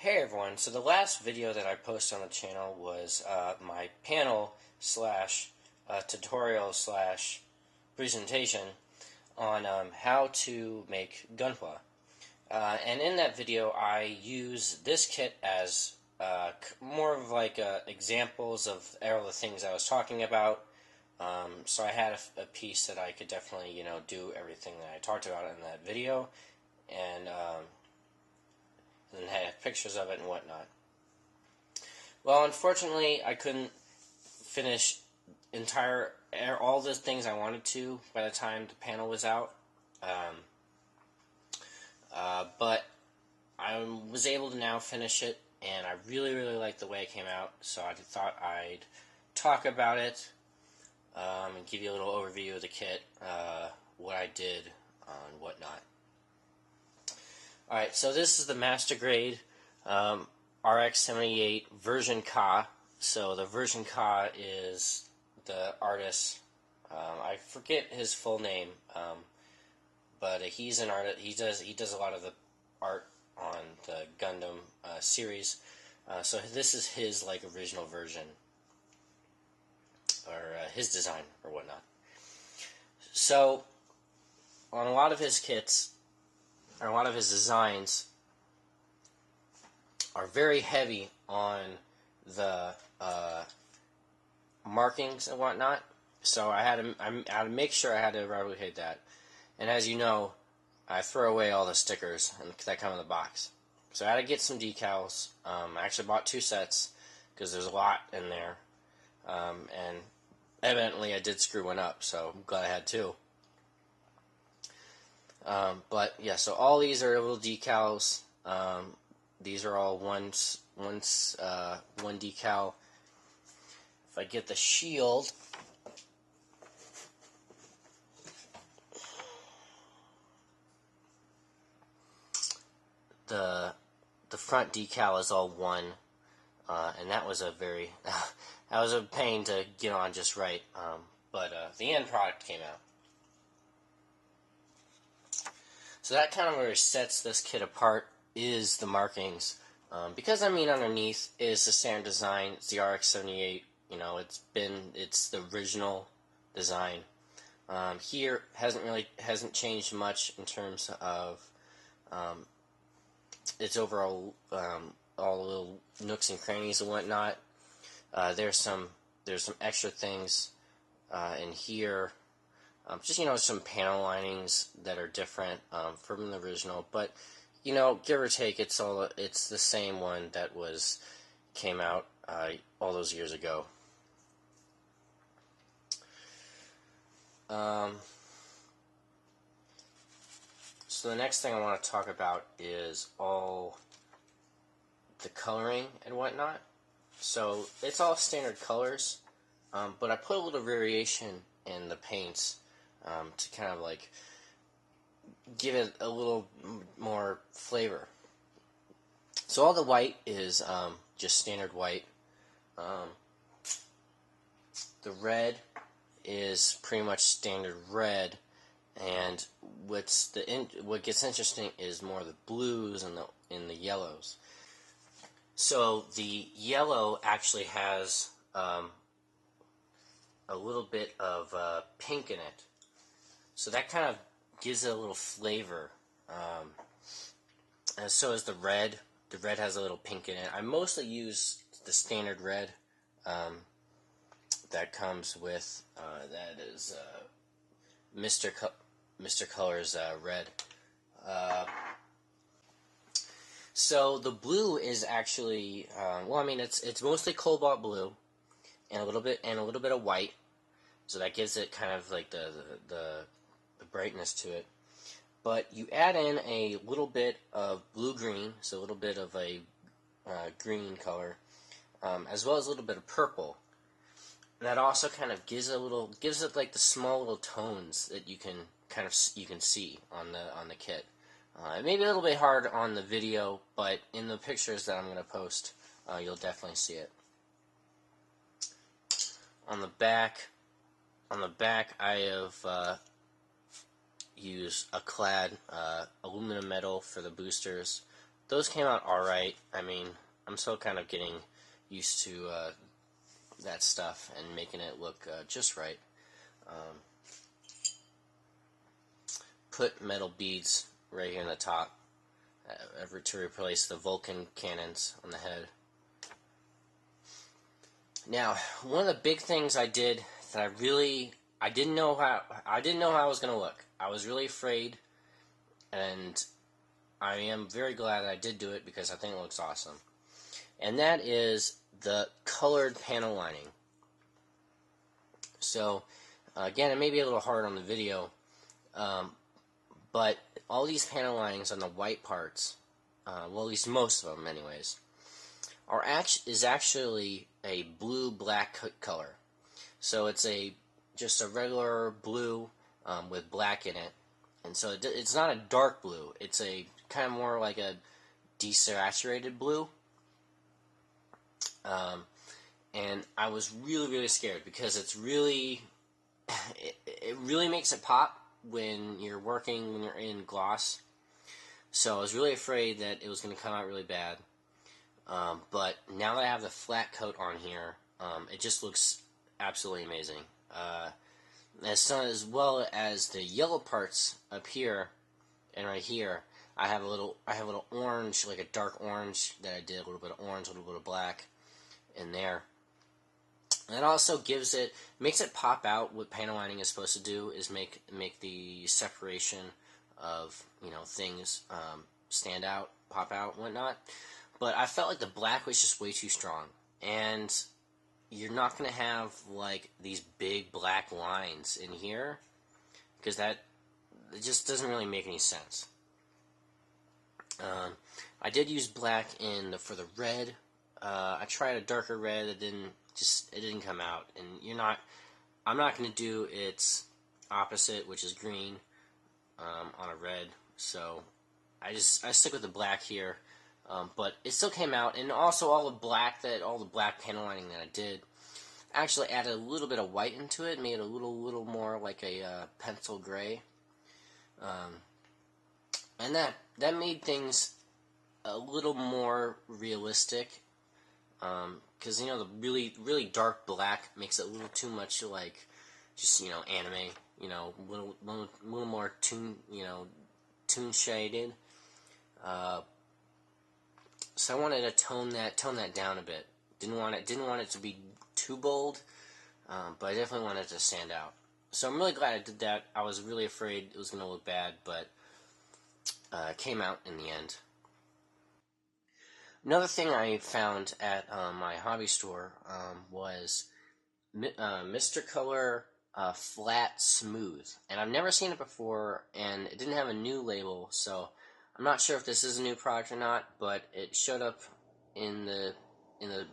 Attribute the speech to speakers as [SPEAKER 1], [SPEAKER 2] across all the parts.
[SPEAKER 1] Hey everyone, so the last video that I posted on the channel was my panel slash tutorial slash presentation on how to make gunpla. And in that video I use this kit as more of like examples of all the things I was talking about. So I had a piece that I could definitely, do everything that I talked about in that video, and have pictures of it and whatnot. Well, unfortunately, I couldn't finish all the things I wanted to by the time the panel was out. But I was able to now finish it, and I really, really liked the way it came out, so I thought I'd talk about it and give you a little overview of the kit, what I did, and whatnot. Alright, so this is the master grade RX-78 v.Ka. So the v.Ka is the artist. I forget his full name, but he's an artist. He does a lot of the art on the Gundam series. So this is his original version, or his design or whatnot. So on a lot of his kits, or a lot of his designs, are very heavy on the markings and whatnot. So I had to make sure I had to replicate that. And as you know, I throw away all the stickers that come in the box. So I had to get some decals. I actually bought 2 sets because there's a lot in there. And evidently I did screw one up, so I'm glad I had 2. But yeah, so all these are little decals. These are all one decal. If I get the shield, the front decal is all one, and that was a very that was a pain to get on just right. But the end product came out. So that kind of really sets this kit apart, is the markings. Because underneath is the standard design. It's the RX-78. It's the original design. Here hasn't changed much in terms of its overall all the little nooks and crannies and whatnot. There's some extra things in here. Just some panel linings that are different from the original, but give or take, it's the same one that came out all those years ago. So the next thing I want to talk about is all the coloring and whatnot. So it's all standard colors, but I put a little variation in the paints to kind of give it a little more flavor. So all the white is just standard white. The red is pretty much standard red, and what gets interesting is more the blues and the yellows. So the yellow actually has a little bit of pink in it. So that kind of gives it a little flavor. And so is the red. The red has a little pink in it. I mostly use the standard red that comes with, that is Mr. Color's red. So the blue is actually, it's mostly cobalt blue and a little bit of white. So that gives it kind of the brightness to it. But you add in a little bit of blue-green, so a little bit of a green color, as well as a little bit of purple. And that also kind of gives it the small little tones that you can see on the kit. It may be a little bit hard on the video, but in the pictures that I'm going to post, you'll definitely see it. On the back, I have used a clad aluminum metal for the boosters, those came out alright. I mean, I'm still kind of getting used to that stuff and making it look just right. Put metal beads right here in the top to replace the Vulcan cannons on the head. Now, one of the big things I did that I didn't know how I was going to look. I was really afraid, and I am very glad that I did do it because I think it looks awesome. And that is the colored panel lining. So, again, it may be a little hard on the video, but all these panel linings on the white parts, well, at least most of them anyways, is actually a blue-black color. So it's just a regular blue with black in it. And so it's not a dark blue. It's a kind of more like a desaturated blue. And I was really, really scared because it's really, it really makes it pop when you're in gloss. So I was really afraid that it was going to come out really bad. But now that I have the flat coat on here, it just looks absolutely amazing. As well as the yellow parts up here and right here, I have a little orange, like a dark orange that I did, a little bit of orange, a little bit of black in there. And it also makes it pop out. What panel lining is supposed to do is make the separation of, things stand out, pop out, and whatnot. But I felt like the black was just way too strong, and you're not going to have like these big black lines in here because it just doesn't really make any sense. I did use black for the red. I tried a darker red. It didn't come out, and I'm not going to do its opposite, which is green, on a red. So I stick with the black here. But it still came out, and also all the black panel lining that I did actually added a little bit of white into it, made it a little more like a pencil gray, and that made things a little more realistic, because the really dark black makes it a little too much like just anime, little more toon shaded. So I wanted to tone that down a bit. Didn't want it to be too bold, but I definitely wanted it to stand out. So I'm really glad I did that. I was really afraid it was going to look bad, but it came out in the end. Another thing I found at my hobby store was Mr. Color Flat Smooth, and I've never seen it before, and it didn't have a new label, so I'm not sure if this is a new product or not, but it showed up in the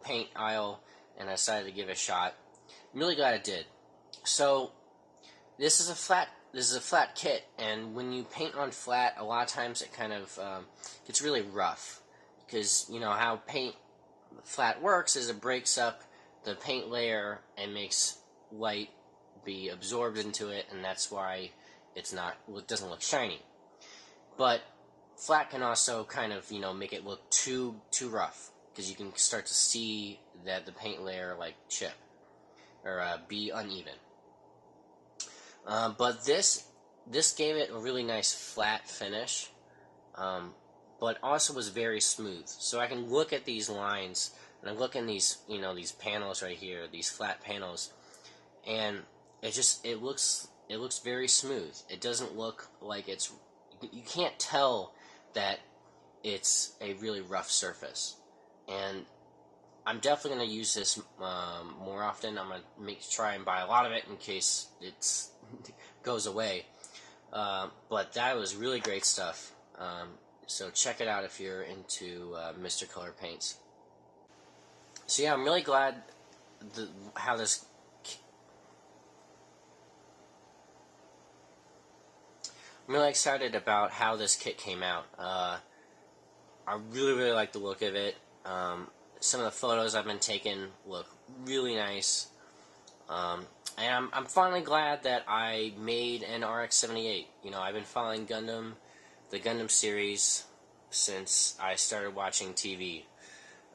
[SPEAKER 1] paint aisle, and I decided to give it a shot. I'm really glad I did. So this is a flat kit, and when you paint on flat, a lot of times it kind of gets really rough, because how flat works is it breaks up the paint layer and makes light be absorbed into it, and that's why it doesn't look shiny. But flat can also kind of, make it look too rough, because you can start to see that the paint layer chip or be uneven. But this gave it a really nice flat finish, but also was very smooth. So I can look at these lines, and I look in these panels right here, these flat panels, and it looks very smooth. It doesn't look like you can't tell that it's a really rough surface. And I'm definitely going to use this more often. I'm going to try and buy a lot of it in case it goes away. But that was really great stuff. So check it out if you're into Mr. Color paints. So yeah, I'm really glad how this. I'm really excited about how this kit came out. I really like the look of it. Some of the photos I've been taking look really nice. And I'm finally glad that I made an RX-78. I've been following the Gundam series, since I started watching TV,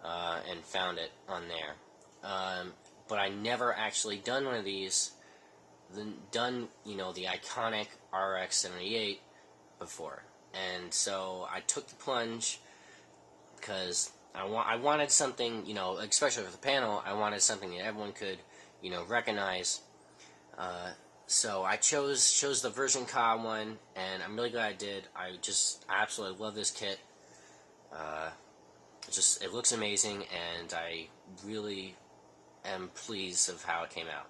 [SPEAKER 1] and found it on there. But I never actually done one of these, done, the iconic RX-78 before. And so I took the plunge because I wanted something, especially for the panel, I wanted something that everyone could, recognize. So I chose the v.Ka one, and I'm really glad I did. I absolutely love this kit. It looks amazing, and I really am pleased of how it came out.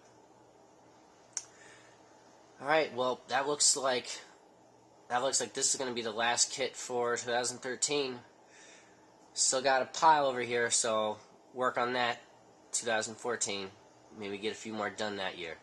[SPEAKER 1] Alright, well, that looks like this is going to be the last kit for 2013. Still got a pile over here, so work on that 2014. Maybe get a few more done that year.